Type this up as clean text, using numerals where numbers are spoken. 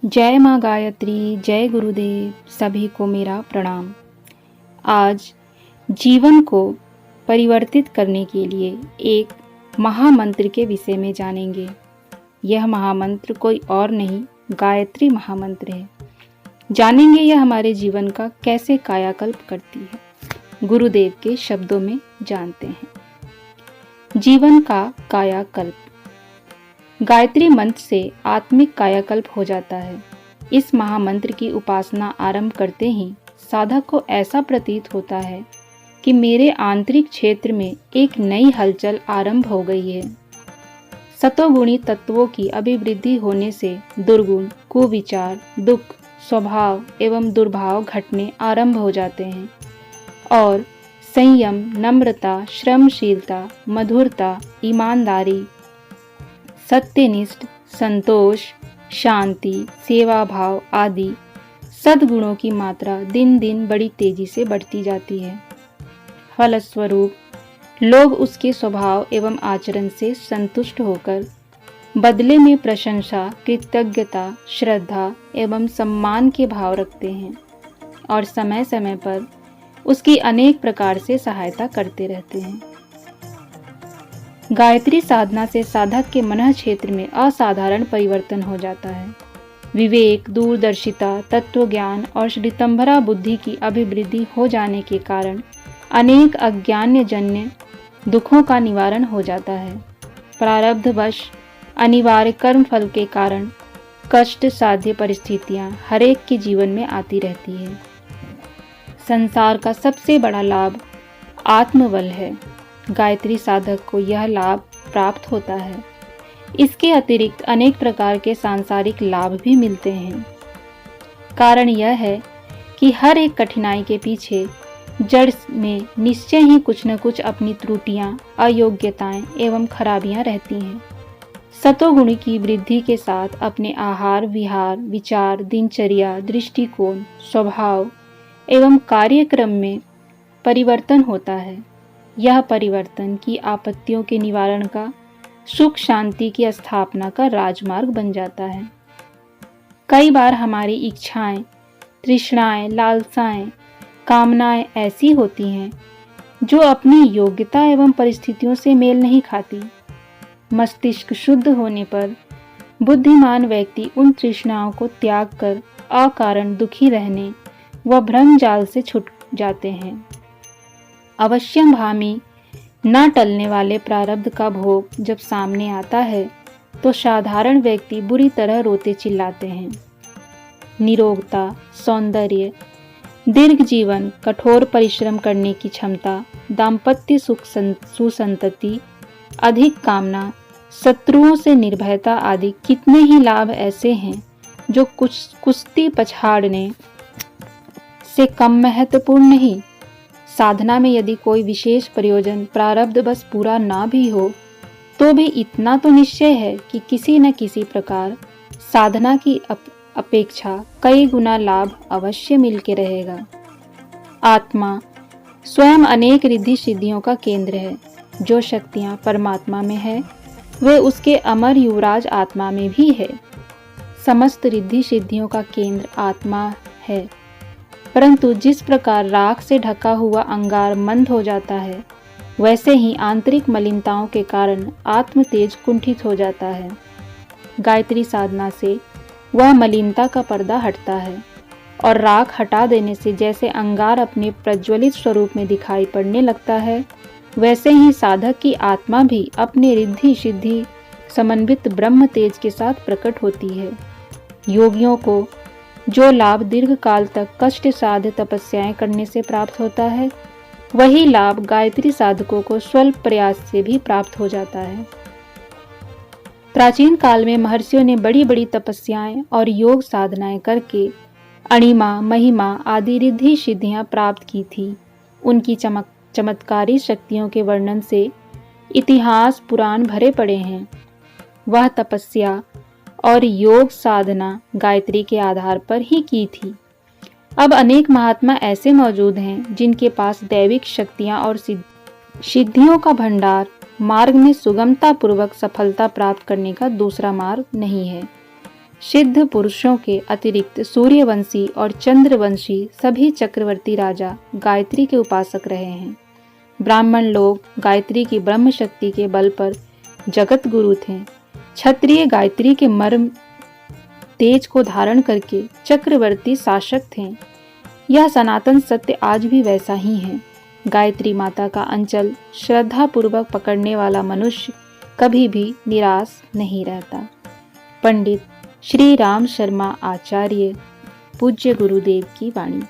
जय माँ गायत्री, जय गुरुदेव, सभी को मेरा प्रणाम। आज जीवन को परिवर्तित करने के लिए एक महामंत्र के विषय में जानेंगे। यह महामंत्र कोई और नहीं, गायत्री महामंत्र है। जानेंगे यह हमारे जीवन का कैसे कायाकल्प करती है। गुरुदेव के शब्दों में जानते हैं। जीवन का कायाकल्प। गायत्री मंत्र से आत्मिक कायाकल्प हो जाता है। इस महामंत्र की उपासना आरंभ करते ही साधक को ऐसा प्रतीत होता है कि मेरे आंतरिक क्षेत्र में एक नई हलचल आरंभ हो गई है। सतोगुणी तत्वों की अभिवृद्धि होने से दुर्गुण, कुविचार, दुख, स्वभाव एवं दुर्भाव घटने आरंभ हो जाते हैं और संयम, नम्रता, श्रमशीलता, मधुरता, ईमानदारी, सत्यनिष्ठ, संतोष, शांति, सेवा भाव आदि सद्गुणों की मात्रा दिन दिन बड़ी तेजी से बढ़ती जाती है। फलस्वरूप लोग उसके स्वभाव एवं आचरण से संतुष्ट होकर बदले में प्रशंसा, कृतज्ञता, श्रद्धा एवं सम्मान के भाव रखते हैं और समय समय पर उसकी अनेक प्रकार से सहायता करते रहते हैं। गायत्री साधना से साधक के मन क्षेत्र में असाधारण परिवर्तन हो जाता है। विवेक, दूरदर्शिता, तत्वज्ञान और श्रीतंभरा बुद्धि की अभिवृद्धि हो जाने के कारण अनेक अज्ञानजन्य दुखों का निवारण हो जाता है। प्रारब्धवश अनिवार्य कर्म फल के कारण कष्ट साध्य परिस्थितियां हरेक के जीवन में आती रहती है। संसार का सबसे बड़ा लाभ आत्मबल है। गायत्री साधक को यह लाभ प्राप्त होता है। इसके अतिरिक्त अनेक प्रकार के सांसारिक लाभ भी मिलते हैं। कारण यह है कि हर एक कठिनाई के पीछे जड़ में निश्चय ही कुछ न कुछ अपनी त्रुटियां, अयोग्यताएं एवं खराबियां रहती हैं। सतोगुण की वृद्धि के साथ अपने आहार, विहार, विचार, दिनचर्या, दृष्टिकोण, स्वभाव एवं कार्यक्रम में परिवर्तन होता है। यह परिवर्तन की आपत्तियों के निवारण का, सुख शांति की स्थापना का राजमार्ग बन जाता है। कई बार हमारी इच्छाएं, तृष्णाएं, लालसाएं, कामनाएं ऐसी होती हैं जो अपनी योग्यता एवं परिस्थितियों से मेल नहीं खाती। मस्तिष्क शुद्ध होने पर बुद्धिमान व्यक्ति उन तृष्णाओं को त्याग कर अकारण दुखी रहने व भ्रम जाल से छूट जाते हैं। अवश्यंभावी न टलने वाले प्रारब्ध का भोग जब सामने आता है तो साधारण व्यक्ति बुरी तरह रोते चिल्लाते हैं। निरोगता, सौंदर्य, दीर्घ जीवन, कठोर परिश्रम करने की क्षमता, दाम्पत्य सुख, सुसंतति, अधिक कामना, शत्रुओं से निर्भयता आदि कितने ही लाभ ऐसे हैं जो कुछ कुश्ती पछाड़ने से कम महत्वपूर्ण नहीं। साधना में यदि कोई विशेष प्रयोजन प्रारब्ध बस पूरा ना भी हो तो भी इतना तो निश्चय है कि किसी न किसी प्रकार साधना की अपेक्षा कई गुना लाभ अवश्य मिल के रहेगा। आत्मा स्वयं अनेक रिद्धि सिद्धियों का केंद्र है। जो शक्तियां परमात्मा में है वे उसके अमर युवराज आत्मा में भी है। समस्त रिद्धि सिद्धियों का केंद्र आत्मा है, परंतु जिस प्रकार राख से ढका हुआ अंगार मंद हो जाता है, वैसे ही आंतरिक मलिनताओं के कारण आत्म तेज कुंठित हो जाता है। गायत्री साधना से वह मलिनता का पर्दा हटता है और राख हटा देने से जैसे अंगार अपने प्रज्वलित स्वरूप में दिखाई पड़ने लगता है, वैसे ही साधक की आत्मा भी अपने रिद्धि सिद्धि समन्वित ब्रह्म तेज के साथ प्रकट होती है। योगियों को जो लाभ दीर्घ काल तक कष्ट साध्य तपस्याएं करने से प्राप्त होता है, वही लाभ गायत्री साधकों को स्वल्प प्रयास से भी प्राप्त हो जाता है। प्राचीन काल में महर्षियों ने बड़ी बड़ी तपस्याएं और योग साधनाएं करके अणिमा, महिमा आदि रिद्धि सिद्धियां प्राप्त की थी। उनकी चमत्कारी शक्तियों के वर्णन से इतिहास पुराण भरे पड़े हैं। वह तपस्या और योग साधना गायत्री के आधार पर ही की थी। अब अनेक महात्मा ऐसे मौजूद हैं जिनके पास दैविक शक्तियां और सिद्धियों का भंडार मार्ग में सुगमता पूर्वक सफलता प्राप्त करने का दूसरा मार्ग नहीं है। सिद्ध पुरुषों के अतिरिक्त सूर्यवंशी और चंद्रवंशी सभी चक्रवर्ती राजा गायत्री के उपासक रहे हैं। ब्राह्मण लोग गायत्री की ब्रह्म शक्ति के बल पर जगत गुरु थे। क्षत्रिय गायत्री के मर्म तेज को धारण करके चक्रवर्ती शासक थे। यह सनातन सत्य आज भी वैसा ही है। गायत्री माता का अंचल श्रद्धा पूर्वक पकड़ने वाला मनुष्य कभी भी निराश नहीं रहता। पंडित श्री राम शर्मा आचार्य, पूज्य गुरुदेव की वाणी।